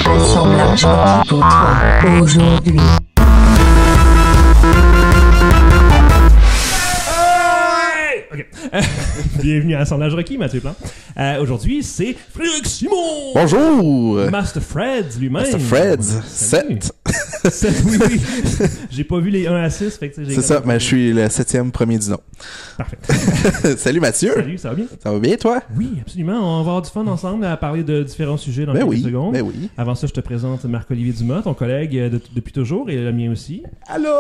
Assemblage requis pour toi aujourd'hui. Ok. Bienvenue à Assemblage requis, Mathieu Plante. Aujourd'hui, c'est Frédéric Simon! Bonjour! Master Freds lui-même. Master Freds, Salut. 7. 7, oui. J'ai pas vu les 1 à 6, fait que j'ai... C'est ça, mais je suis le 7e premier du nom. Parfait. Salut Mathieu! Salut, ça va bien? Ça va bien toi? Oui, absolument. On va avoir du fun ensemble à parler de différents sujets dans quelques secondes. Ben oui. Avant ça, je te présente Marc-Olivier Dumas, ton collègue depuis toujours, et le mien aussi. Allô?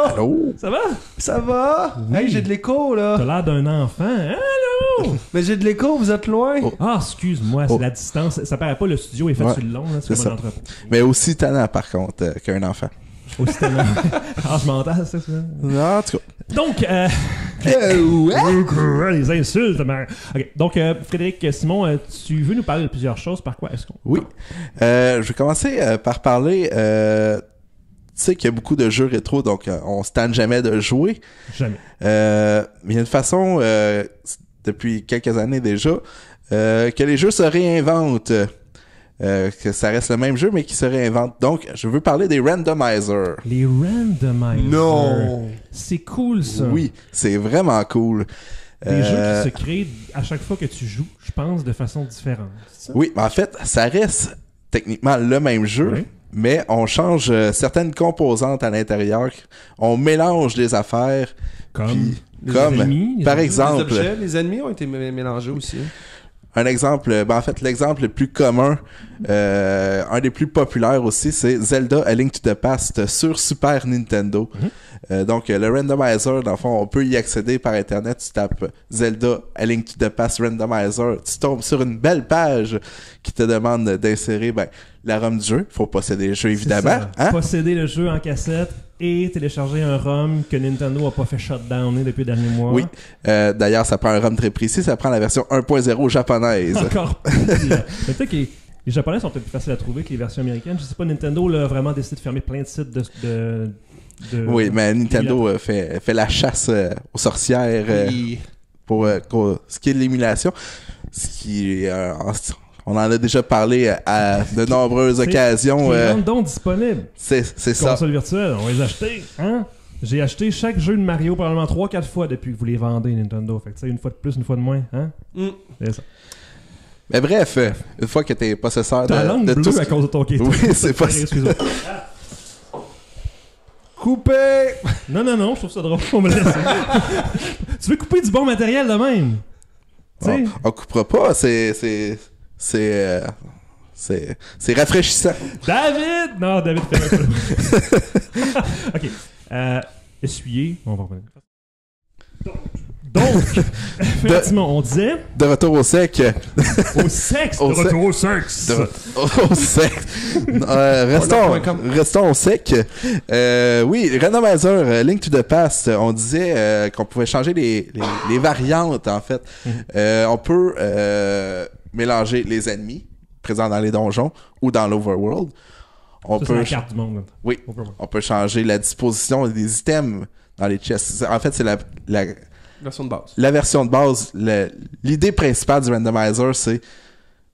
Allô? Ça va? Ça va? Oui. Hey, j'ai de l'écho, là. T'as l'air d'un enfant. Allô? Mais j'ai de l'écho, vous êtes loin. Oh. Ah, excuse-moi, c'est la distance. Ça paraît pas, le studio est fait Ouais, sur le long, là, c'est comme ça. un entrepôt. Mais aussi tannant par contre qu'un enfant. Aussi tellement. Ah, je m'entends, ça. Non, en tout cas. Donc, les insultes, man. Ok, donc, Frédéric Simon, tu veux nous parler de plusieurs choses. Par quoi est-ce qu'on... Oui. Je vais commencer par parler... tu sais qu'il y a beaucoup de jeux rétro, donc on se tanne jamais de jouer. Jamais. Mais il y a une façon, depuis quelques années déjà, que les jeux se réinventent. Que ça reste le même jeu, mais qui se réinvente. Donc, je veux parler des randomizers. Les randomizers. Non. C'est cool, ça. Oui, c'est vraiment cool. Des jeux qui se créent à chaque fois que tu joues, je pense, de façon différente. C'est ça? Oui, mais en fait, ça reste techniquement le même jeu, Oui. mais on change certaines composantes à l'intérieur. On mélange les affaires. Comme les comme ennemis, les par objets. exemple, Les objets, les ennemis ont été mélangés aussi. un exemple, en fait, l'exemple le plus commun, un des plus populaires aussi, c'est Zelda A Link to the Past sur Super Nintendo. Donc, le randomizer, dans le fond, on peut y accéder par Internet. Tu tapes Zelda A Link to the Past randomizer. Tu tombes sur une belle page qui te demande d'insérer la ROM du jeu. Faut posséder le jeu, évidemment. C'est ça. Hein? Posséder le jeu en cassette et télécharger un ROM que Nintendo a pas fait shutdowner depuis les derniers mois. Oui. D'ailleurs, ça prend un ROM très précis. Ça prend la version 1.0 japonaise. Encore plus. Mais peut-être que les Japonais sont peut-être plus faciles à trouver que les versions américaines. Je sais pas, Nintendo là, a vraiment décidé de fermer plein de sites de Oui, mais Nintendo fait la chasse aux sorcières pour ce qui est de l'émulation. Ce qui on en a déjà parlé à de nombreuses occasions. Qui rendent donc disponibles. C'est ça. Consoles virtuelles, on va les acheter. Hein? J'ai acheté chaque jeu de Mario probablement 3-4 fois depuis que vous les vendez, Nintendo. Fait que tu sais, une fois de plus, une fois de moins. Hein? C'est ça. Mais bref, une fois que t'es possesseur T'as la langue de bleue tout à cause de ton kéto. Oui, c'est pas ça. Excuse-moi. Coupé! Non, je trouve ça drôle. On me laisse. Tu veux couper du bon matériel de même? Tu sais? On coupera pas, c'est rafraîchissant. David! Non, David fait un Ok. Essuyer. On va revenir. Donc, effectivement, on disait... De retour au sec. Au sexe! Au de retour au sexe! Au sec. Restons au sec. Oui, randomizer, Link to the Past, on disait qu'on pouvait changer les variantes, en fait. On peut mélanger les ennemis présents dans les donjons ou dans l'overworld. Ça, c'est la carte du monde. Oui, on peut changer la disposition des items dans les chests. En fait, c'est la Version de base. La version de base. L'idée principale du randomizer, c'est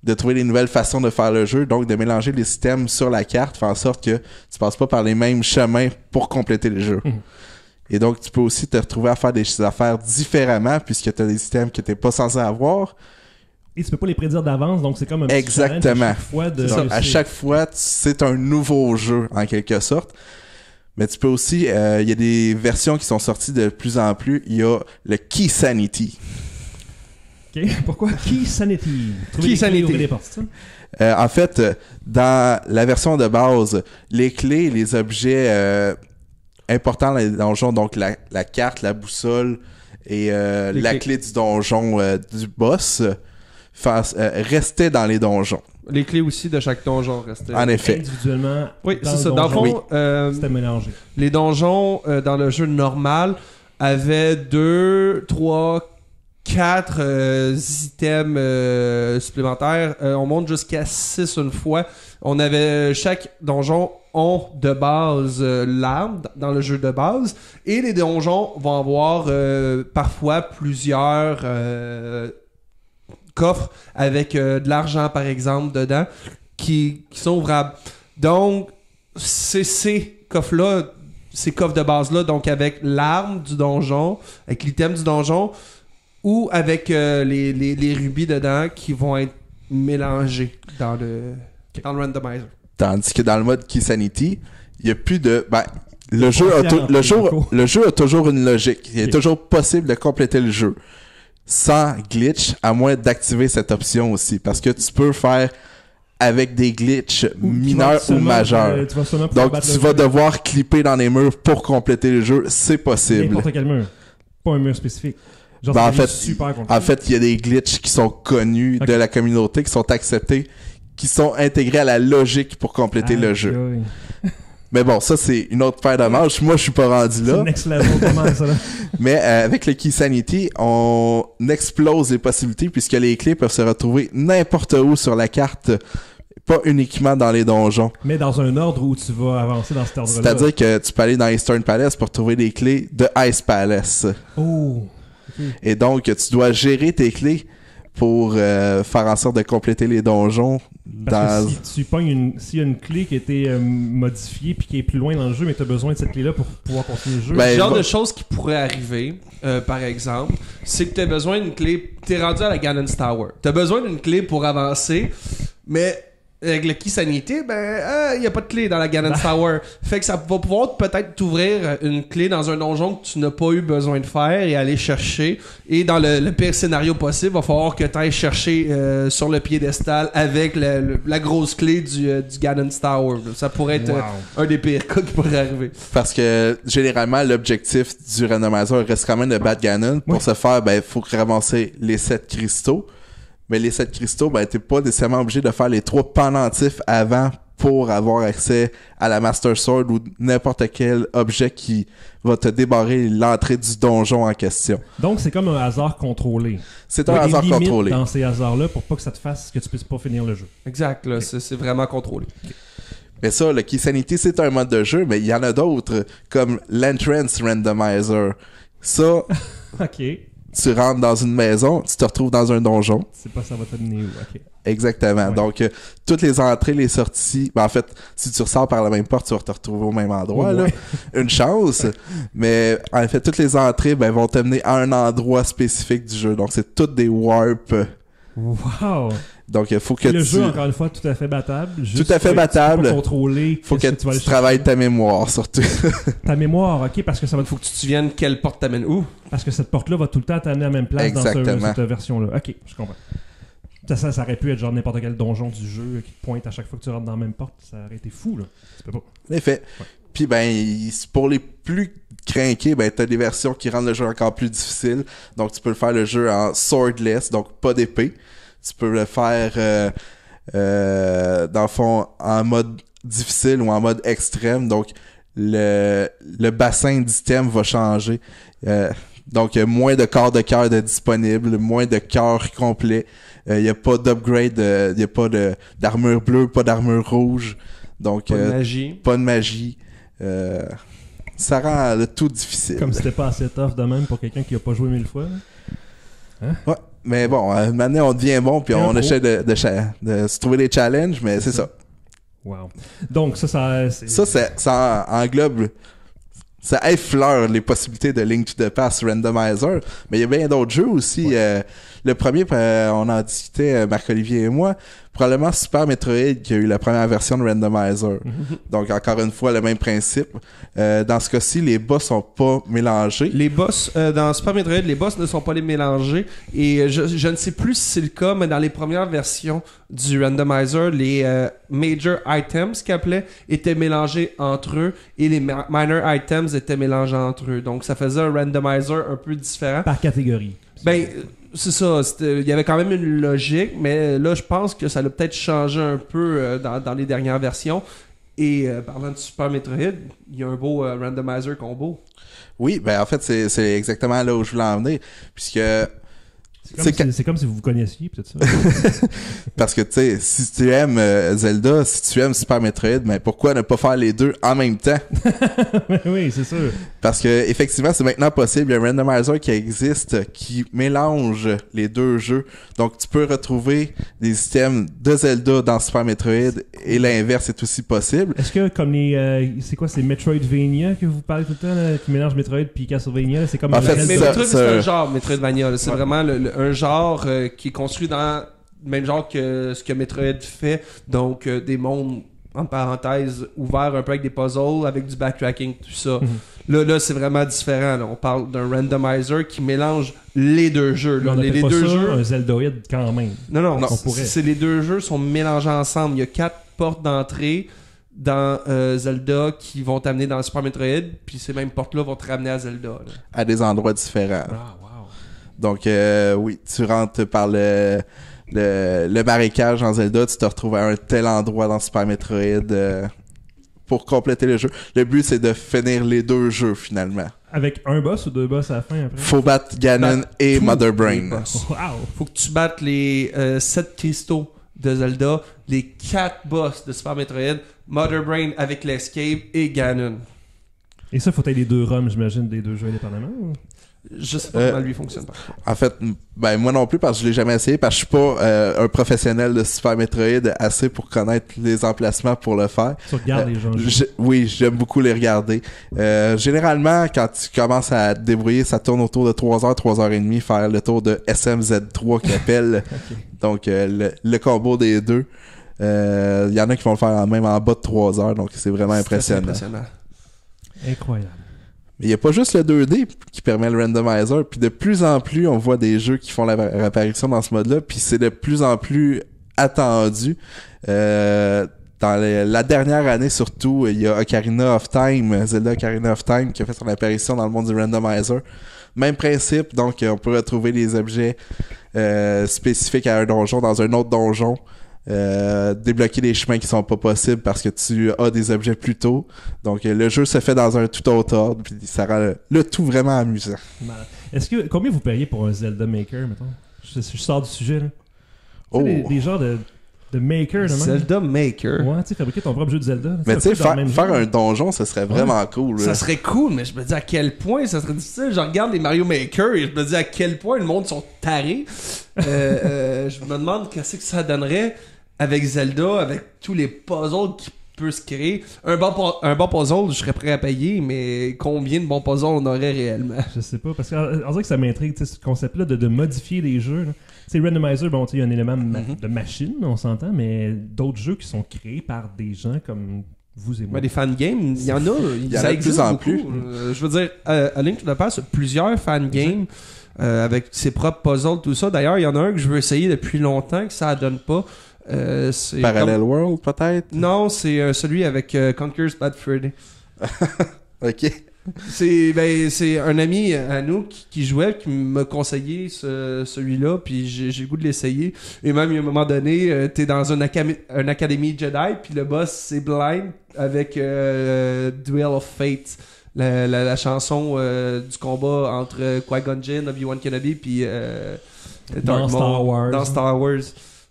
de trouver des nouvelles façons de faire le jeu, donc de mélanger les systèmes sur la carte, faire en sorte que tu passes pas par les mêmes chemins pour compléter le jeu. Et donc, tu peux aussi te retrouver à faire des affaires différemment, puisque tu as des systèmes que tu n'es pas censé avoir. Et tu peux pas les prédire d'avance, donc c'est comme un petit Exactement. challenge à chaque fois de Ça, à chaque fois, c'est un nouveau jeu, en quelque sorte. Mais tu peux aussi, il y a des versions qui sont sorties de plus en plus. Il y a le Key Sanity. Ok, pourquoi Key Sanity? Key Sanity. Les portes, c'est ça? En fait, dans la version de base, les clés, les objets importants dans les donjons, donc la carte, la boussole et la clé du donjon du boss, restaient dans les donjons. Les clés aussi de chaque donjon restaient. En effet. Individuellement. Oui, c'est ça. Dans le fond, c'était mélangé. les donjons dans le jeu normal avaient 2, 3, 4 items supplémentaires. On monte jusqu'à 6 une fois. Chaque donjon ont de base l'arme dans le jeu de base. Et les donjons vont avoir parfois plusieurs coffres avec de l'argent, par exemple, dedans. qui sont ouvrables. Donc, c'est ces coffres-là, ces coffres de base-là, donc avec l'arme du donjon, avec l'item du donjon, ou avec les rubis dedans qui vont être mélangés dans le randomizer. Tandis que dans le mode Key Sanity, il n'y a plus de... le jeu a toujours une logique. Il est toujours possible de compléter le jeu sans glitch, à moins d'activer cette option aussi. Parce que tu peux faire avec des glitches mineurs ou majeurs. Donc, tu vas devoir clipper dans les murs pour compléter le jeu. C'est possible. N'importe quel mur. Pas un mur spécifique. Genre, en fait, il y a des glitches qui sont connus de la communauté, qui sont acceptés, qui sont intégrés à la logique pour compléter le jeu. Mais bon, ça, c'est une autre paire de manches. Moi, je suis pas rendu là. C'est next level, comment ça, là? Mais avec le Key Sanity, on explose les possibilités puisque les clés peuvent se retrouver n'importe où sur la carte, pas uniquement dans les donjons. Mais dans un ordre où tu vas avancer dans cet ordre-là. C'est-à-dire que tu peux aller dans Eastern Palace pour trouver les clés de Ice Palace. Oh! Okay. Et donc, tu dois gérer tes clés pour faire en sorte de compléter les donjons. Parce que si tu pognes s'il y a une clé qui a été modifiée puis qui est plus loin dans le jeu, mais tu as besoin de cette clé-là pour pouvoir continuer le jeu. Le genre de choses qui pourraient arriver, par exemple, c'est que tu as besoin d'une clé. Tu es rendu à la Ganon's Tower. Tu as besoin d'une clé pour avancer, mais avec le Key Sanity, il n'y a pas de clé dans la Ganon's Tower. Fait que ça va pouvoir peut-être t'ouvrir une clé dans un donjon que tu n'as pas eu besoin de faire et aller chercher. Et dans le pire scénario possible, il va falloir que tu ailles chercher sur le piédestal avec la grosse clé du Ganon's Tower. Ça pourrait être un des pires cas qui pourrait arriver. Parce que généralement, l'objectif du randomizer reste quand même de battre Ganon. Pour ce faire, il faut ramasser les 7 cristaux. Mais les 7 cristaux, t'es pas nécessairement obligé de faire les 3 pendentifs avant pour avoir accès à la Master Sword ou n'importe quel objet qui va te débarrer l'entrée du donjon en question. Donc, c'est comme un hasard contrôlé. C'est un hasard contrôlé. Dans ces hasards-là pour pas que ça te fasse que tu puisses pas finir le jeu. Exact, là, c'est vraiment contrôlé. Okay. Mais ça, le Key Sanity, c'est un mode de jeu, mais il y en a d'autres, comme l'Entrance Randomizer. Ça... OK. Tu rentres dans une maison, tu te retrouves dans un donjon. C'est pas ça va te mener où, ok. Exactement. Ouais. Donc, toutes les entrées, les sorties... en fait, si tu ressors par la même porte, tu vas te retrouver au même endroit. Là. Une chance. Mais en fait, toutes les entrées vont te mener à un endroit spécifique du jeu. Donc, c'est toutes des warps. Wow! Donc, il faut que le jeu, encore une fois, tout à fait battable. Tout à fait battable. Contrôler. Faut que tu travailles ta mémoire, surtout. Ta mémoire, ok, parce que ça va... Faut que tu te souviennes quelle porte t'amène où. Parce que cette porte-là va tout le temps t'amener à la même place dans cette version-là. Ok, je comprends. Ça aurait pu être genre n'importe quel donjon du jeu qui te pointe à chaque fois que tu rentres dans la même porte. Ça aurait été fou, là. Tu peux pas. En effet. Ouais. Puis, pour les plus crinqués, t'as des versions qui rendent le jeu encore plus difficile. Donc, tu peux le faire le jeu en swordless, donc pas d'épée. Tu peux le faire, dans le fond, en mode difficile ou en mode extrême. Donc, le bassin d'items va changer. Donc, moins de corps de cœur disponibles, moins de cœurs complets. Il n'y a pas d'upgrade, il n'y a pas d'armure bleue, pas d'armure rouge. Donc, pas de magie. Pas de magie. Ça rend le tout difficile. Comme c'était pas assez tough de même pour quelqu'un qui a pas joué 1000 fois. Hein? Ouais. Mais bon, maintenant on devient bon puis on essaie de se trouver des challenges, mais c'est ça. Wow. Donc ça englobe, ça effleure les possibilités de Link to the Past Randomizer, mais il y a bien d'autres jeux aussi. Ouais. Le premier, on en discutait, Marc-Olivier et moi, probablement Super Metroid qui a eu la première version de Randomizer. Donc encore une fois, le même principe. Dans ce cas-ci, les boss sont pas mélangés. Les boss, dans Super Metroid, les boss ne sont pas les mélangés. Et je ne sais plus si c'est le cas, mais dans les premières versions du Randomizer, les Major Items qu'ils appelaient étaient mélangés entre eux et les Minor Items étaient mélangés entre eux. Donc ça faisait un Randomizer un peu différent. Par catégorie. C'est ça, il y avait quand même une logique, mais là je pense que ça l'a peut-être changé un peu dans les dernières versions. Et parlant de Super Metroid, il y a un beau randomizer combo. Oui, en fait c'est exactement là où je voulais en venir, puisque C'est comme si vous vous connaissiez, peut-être ça. Parce que, tu sais, si tu aimes Zelda, si tu aimes Super Metroid, mais pourquoi ne pas faire les deux en même temps? Oui, c'est sûr. Parce que, effectivement, c'est maintenant possible. Il y a un randomizer qui existe qui mélange les deux jeux. Donc, tu peux retrouver des items de Zelda dans Super Metroid et l'inverse est aussi possible. Est-ce que, comme c'est quoi, c'est Metroidvania que vous parlez tout le temps, là, qui mélange Metroid puis Castlevania? C'est comme En fait, mais Metroid, c'est un genre, Metroidvania. Là. C'est vraiment un genre qui est construit dans le même genre que ce que Metroid fait. Donc, des mondes, en parenthèse, ouverts un peu avec des puzzles, avec du backtracking, tout ça. Là, c'est vraiment différent. Là. On parle d'un randomizer qui mélange les deux jeux. Là. On les pas deux ça jeux. Un Zeldoid quand même. Non. C'est les deux jeux sont mélangés ensemble. Il y a 4 portes d'entrée dans Zelda qui vont t'amener dans Super Metroid, puis ces mêmes portes-là vont te ramener à Zelda. Là. À des endroits différents. Ah, wow. Donc, oui, tu rentres par le marécage en Zelda, tu te retrouves à un tel endroit dans Super Metroid pour compléter le jeu. Le but, c'est de finir les deux jeux, finalement. Avec un boss ou 2 boss à la fin, après? Faut battre Ganon et Mother Brain. Wow! Faut que tu battes les 7 cristaux de Zelda, les 4 boss de Super Metroid, Mother Brain avec l'Escape et Ganon. Et ça, faut être les 2 ROM, j'imagine, des 2 jeux indépendamment? Ou? Je sais pas comment lui fonctionne. En fait, ben moi non plus parce que je l'ai jamais essayé parce que je suis pas un professionnel de Super Metroid assez pour connaître les emplacements pour le faire. Tu regardes les gens. Oui, j'aime beaucoup les regarder. Généralement, quand tu commences à te débrouiller, ça tourne autour de 3h, 3h30, faire le tour de SMZ3 qui appelle. Okay. Donc le combo des deux. Il y en a qui vont le faire même en bas de 3 heures, donc c'est vraiment impressionnant. Incroyable. Mais il n'y a pas juste le 2D qui permet le randomizer, puis de plus en plus, on voit des jeux qui font la réapparition dans ce mode-là, puis c'est de plus en plus attendu. Dans la dernière année surtout, il y a Ocarina of Time, Zelda Ocarina of Time, qui a fait son apparition dans le monde du randomizer. Même principe, donc on peut retrouver des objets spécifiques à un donjon dans un autre donjon. Débloquer des chemins qui sont pas possibles parce que tu as des objets plus tôt. Donc le jeu se fait dans un tout autre ordre, puis ça rend le tout vraiment amusant. Est-ce que combien vous payez pour un Zelda Maker, mettons? Je sors du sujet là. Oh. Des genres de Maker, là, Zelda Maker. Ouais, tu sais, fabriquer ton propre jeu de Zelda. Mais tu sais, faire un donjon, ça serait vraiment cool. Ça serait cool, mais je me dis à quel point ça serait difficile. Je regarde les Mario Maker et je me dis à quel point le monde sont tarés. Je me demande qu'est-ce que ça donnerait avec Zelda, avec tous les puzzles qui peuvent se créer. Un bon puzzle, je serais prêt à payer, mais combien de bons puzzles on aurait réellement? Je sais pas, parce qu'on dirait que ça m'intrigue, ce concept-là de modifier les jeux. Tu sais, Randomizer, bon, il y a un élément de machine, on s'entend, mais d'autres jeux qui sont créés par des gens comme vous et moi. Des fangames, il y en a. Il y en a de plus en plus. Je veux dire, à Link to the Past, plusieurs fangames avec ses propres puzzles, tout ça. D'ailleurs, il y en a un que je veux essayer depuis longtemps, que ça donne pas. Parallel World, peut-être? Non, c'est celui avec Conker's Bad Freddy. Ok. C'est un ami à nous qui jouait, qui m'a conseillé celui-là, puis j'ai le goût de l'essayer. Et même, à un moment donné, t'es dans une académie Jedi, puis le boss, c'est Blind, avec Duel of Fate. La chanson du combat entre Qui-Gon Jinn, Obi-Wan Kenobi, puis dans Star Wars. Dans Star Wars.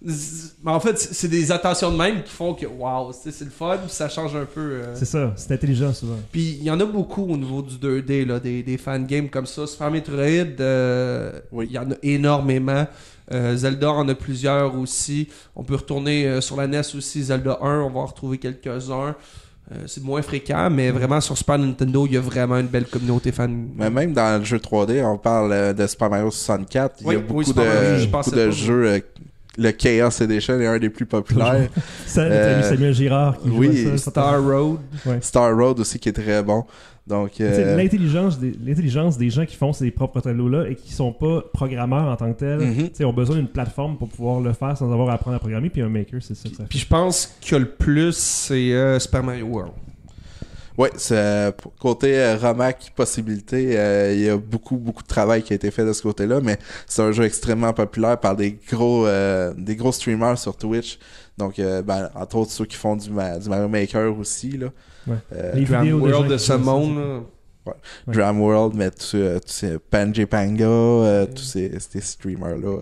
Mais en fait, c'est des attentions de même qui font que waouh, c'est le fun, puis ça change un peu. C'est ça, c'est intelligent souvent. Puis il y en a beaucoup au niveau du 2D, là, des fangames comme ça. Super Metroid, il y en a énormément. Zelda en a plusieurs aussi. On peut retourner sur la NES aussi, Zelda 1, on va en retrouver quelques-uns. C'est moins fréquent, mais vraiment sur Super Nintendo, il y a vraiment une belle communauté fan. Mais même dans le jeu 3D, on parle de Super Mario 64, il y a beaucoup de jeux. Le Chaos Edition est un des plus populaires. Ça, notre ami Samuel Girard qui joue à ça. Star Road. Ouais. Star Road aussi qui est très bon. Donc, l'intelligence des gens qui font ces propres tableaux-là et qui sont pas programmeurs en tant que tels, ont besoin d'une plateforme pour pouvoir le faire sans avoir à apprendre à programmer, puis un maker, c'est ça que ça fait. Puis je pense que le plus, c'est Super Mario World. Oui, côté Romac possibilité, il y a beaucoup de travail qui a été fait de ce côté-là, mais c'est un jeu extrêmement populaire par des gros streamers sur Twitch. Donc, entre autres ceux qui font du Mario Maker aussi là. Ouais. Les vidéos World de ce monde. Drum World, mais tous ces Panjay Panga, tous ces streamers-là.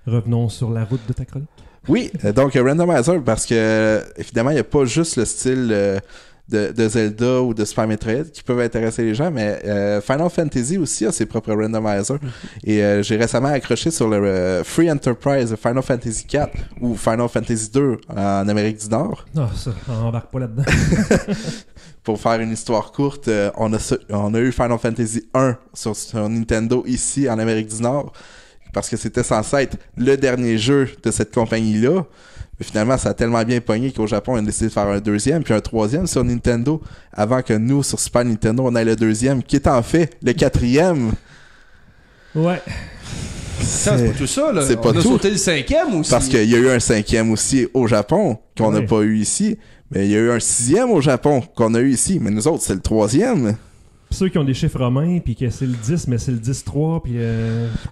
Revenons sur la route de ta chronique. Oui, donc Randomizer, parce que évidemment, il n'y a pas juste le style de Zelda ou de Super Metroid qui peuvent intéresser les gens, mais Final Fantasy aussi a ses propres randomizers. Et j'ai récemment accroché sur le Free Enterprise de Final Fantasy 4 ou Final Fantasy 2 en Amérique du Nord. Non, ça, on embarque pas là-dedans. Pour faire une histoire courte, on a eu Final Fantasy 1 sur Nintendo ici en Amérique du Nord parce que c'était censé être le dernier jeu de cette compagnie-là. Mais finalement, ça a tellement bien pogné qu'au Japon, on a décidé de faire un deuxième puis un troisième sur Nintendo avant que nous, sur Super Nintendo, on ait le deuxième, qui est en fait le quatrième. Ouais. C'est pas tout ça, là. C'est pas on a tout. sauté le 5e aussi. Parce qu'il y a eu un 5e aussi au Japon qu'on n'a pas eu ici. Mais il y a eu un 6e au Japon qu'on a eu ici. Mais nous autres, c'est le 3e. Pis ceux qui ont des chiffres romains, puis que c'est le 10, mais c'est le 10-3, puis...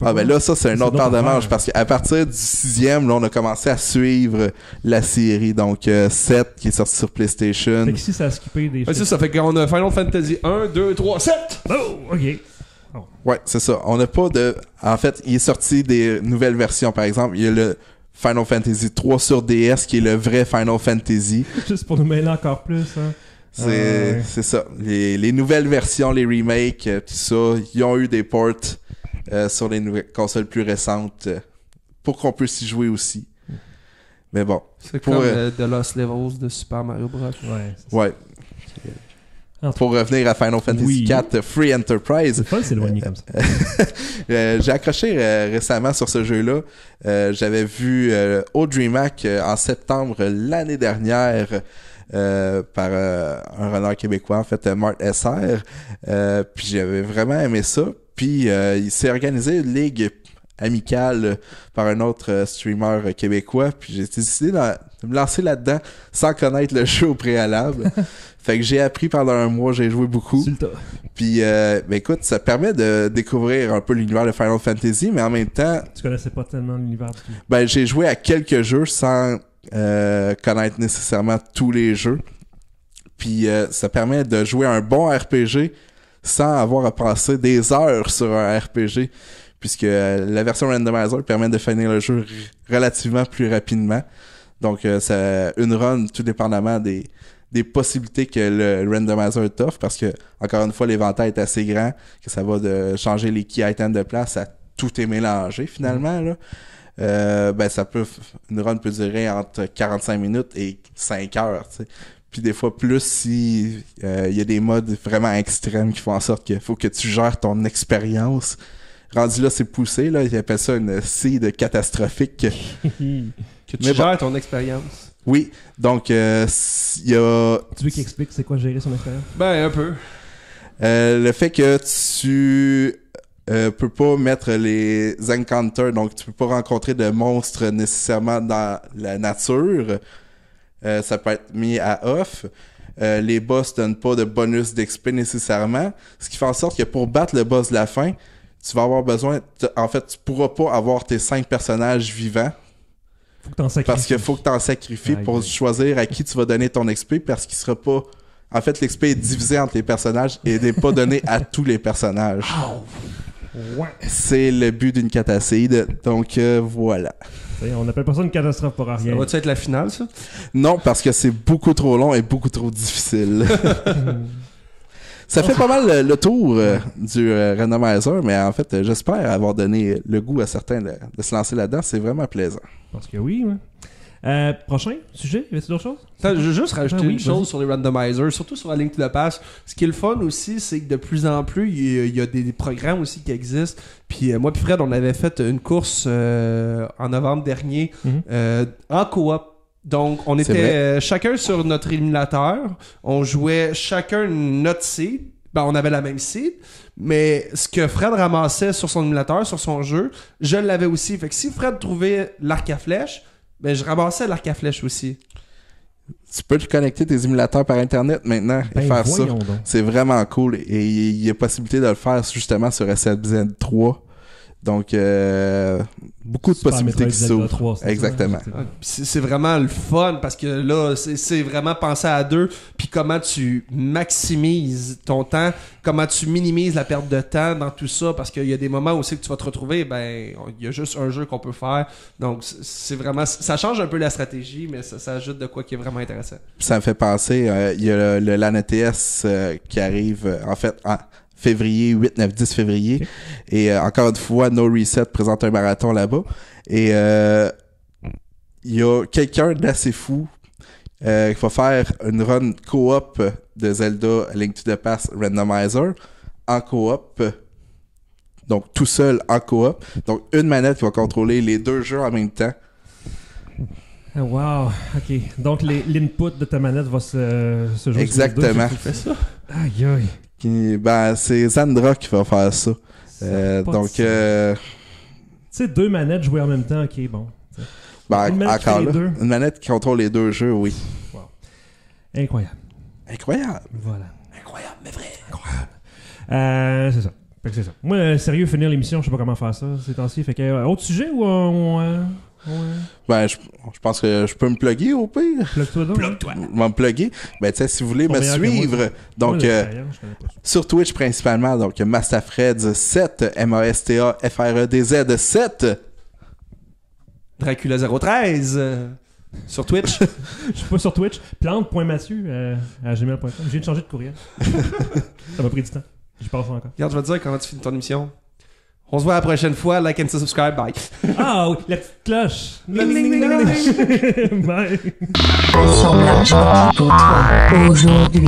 Ben là, ça, c'est un autre paire de manches. Parce qu'à partir du 6e, là, on a commencé à suivre la série. Donc, 7 qui est sorti sur PlayStation. Fait qu'ici, ça a skippé des Ouais, c'est ça, fait qu'on a Final Fantasy 1, 2, 3, 7! Oh, ok. Ouais, c'est ça. On n'a pas de... En fait, il est sorti des nouvelles versions, par exemple. Il y a le Final Fantasy 3 sur DS, qui est le vrai Final Fantasy. Juste pour nous mêler encore plus, hein. C'est ça. Les nouvelles versions, les remakes, tout ça, ils ont eu des ports sur les nouvelles consoles plus récentes pour qu'on puisse y jouer aussi. Mais bon. C'est comme The Lost Levels de Super Mario Bros. Ouais. Ouais. Pour revenir à Final Fantasy 4 Free Enterprise. C'est fun de s'éloigner comme ça. J'ai accroché récemment sur ce jeu-là. J'avais vu au DreamHack en septembre l'année dernière par un runner québécois, en fait, Mart SR. Puis j'avais vraiment aimé ça. Puis il s'est organisé une ligue amicale par un autre streamer québécois. Puis j'ai décidé de me lancer là-dedans sans connaître le jeu au préalable. Fait que j'ai appris pendant un mois, j'ai joué beaucoup. Puis ben écoute, ça permet de découvrir un peu l'univers de Final Fantasy, mais en même temps... Tu connaissais pas tellement l'univers du tout. Ben j'ai joué à quelques jeux sans connaître nécessairement tous les jeux. Puis ça permet de jouer un bon RPG sans avoir à passer des heures sur un RPG. Puisque la version randomizer permet de finir le jeu relativement plus rapidement. Donc, ça une run tout dépendamment des possibilités que le randomizer t'offre, parce que, encore une fois, l'éventail est assez grand, que ça va de changer les key items de place à tout est mélangé, finalement, là. Ben, une run peut durer entre 45 minutes et 5 heures, tu sais. Puis des fois plus si il y a des modes vraiment extrêmes qui font en sorte qu'il faut que tu gères ton expérience. Rendu là, c'est poussé, là. Ils appellent ça une seed catastrophique. Que tu gères ton expérience. Oui. Donc, il y a... Tu veux qu'il explique c'est quoi gérer son expérience? Ben, un peu. Le fait que tu peux pas mettre les encounters, donc tu peux pas rencontrer de monstres nécessairement dans la nature. Ça peut être mis à off. Les boss donnent pas de bonus d'XP nécessairement. Ce qui fait en sorte que pour battre le boss de la fin, tu vas avoir besoin... En fait, tu pourras pas avoir tes 5 personnages vivants. Faut que t'en sacrifies. Parce qu'il faut que t'en sacrifies pour choisir à qui tu vas donner ton XP, parce qu'il sera pas... En fait, l'XP est divisé entre les personnages et n'est pas donné à tous les personnages. Ouais. C'est le but d'une catacide. Donc, voilà. T'sais, on appelle pas ça une catastrophe pour rien. Ça va-tu être la finale, ça? Non, parce que c'est beaucoup trop long et beaucoup trop difficile. Ça fait pas mal le tour du randomizer, mais en fait, j'espère avoir donné le goût à certains de se lancer là-dedans. C'est vraiment plaisant. Parce que oui, ouais. Prochain sujet, y a-t-il d'autres choses? Attends, je veux juste rajouter oui, une chose sur les randomizers, surtout sur la Link to the Past. Ce qui est le fun aussi, c'est que de plus en plus, il y a des programmes aussi qui existent. Puis moi puis Fred, on avait fait une course en novembre dernier en coop. Donc, on était chacun sur notre émulateur. On jouait chacun notre seed. Ben, on avait la même seed. Mais ce que Fred ramassait sur son émulateur, sur son jeu, je l'avais aussi. Fait que si Fred trouvait l'arc à flèche, ben, je ramassais l'arc à flèche aussi. Tu peux te connecter tes émulateurs par Internet maintenant et faire ça. Donc. C'est vraiment cool. Et il y a possibilité de le faire justement sur SLBZ 3. Donc, beaucoup de Super possibilités qui Metroid Zelda s'ouvrent. 3, c'est ça, Exactement. hein? Ah, c'est vraiment le fun parce que là, c'est vraiment penser à deux, puis comment tu maximises ton temps, comment tu minimises la perte de temps dans tout ça, parce qu'il y a des moments aussi que tu vas te retrouver, ben, il y a juste un jeu qu'on peut faire. Donc, c'est vraiment, ça change un peu la stratégie, mais ça ajoute de quoi qui est vraiment intéressant. Ça me fait penser, il y a le LAN ETS qui arrive, en fait, en février, 8, 9, 10 février. Okay. Et encore une fois, No Reset présente un marathon là-bas. Et il y a quelqu'un d'assez fou qui va faire une run co-op de Zelda A Link to the Past Randomizer en co-op. Donc, tout seul en coop. Donc, une manette qui va contrôler les deux jeux en même temps. Wow, ok. Donc l'input de ta manette va se jouer Exactement. sur les deux. Ça? Aïe aïe. Ben, c'est Zandra qui va faire ça. Donc, tu sais, deux manettes jouer en même temps, ok, bon. ben, Une manette encore qui fait là, les deux. une manette qui contrôle les deux jeux, oui. Wow. Incroyable. Incroyable. Voilà. Incroyable, mais vrai. C'est ça. Fait que c'est ça. Moi, sérieux, finir l'émission, je sais pas comment faire ça ces temps-ci. Fait que, autre sujet ou Ben, je pense que je peux me plugger au pire. Plug-toi donc. Je vais me plugger. Ben, tu sais, si vous voulez Pas me meilleur que moi, suivre, ça. donc, Moi, l'expérience, je connais pas ça. sur Twitch principalement, donc, Mastafred7, MASTAFREDZ 7. Dracula 013 sur Twitch. Je suis pas sur Twitch. Plante.mathieu à gmail.com. Je viens de changer de courriel. Ça m'a pris du temps. J'y passe encore. Regarde, je vais te dire comment tu finis ton émission. On se voit la prochaine fois. Like and subscribe. Bye. Ah oui, la petite cloche. Ding, ding, ding, ding, ding. Bye. Assemblage pour toi aujourd'hui.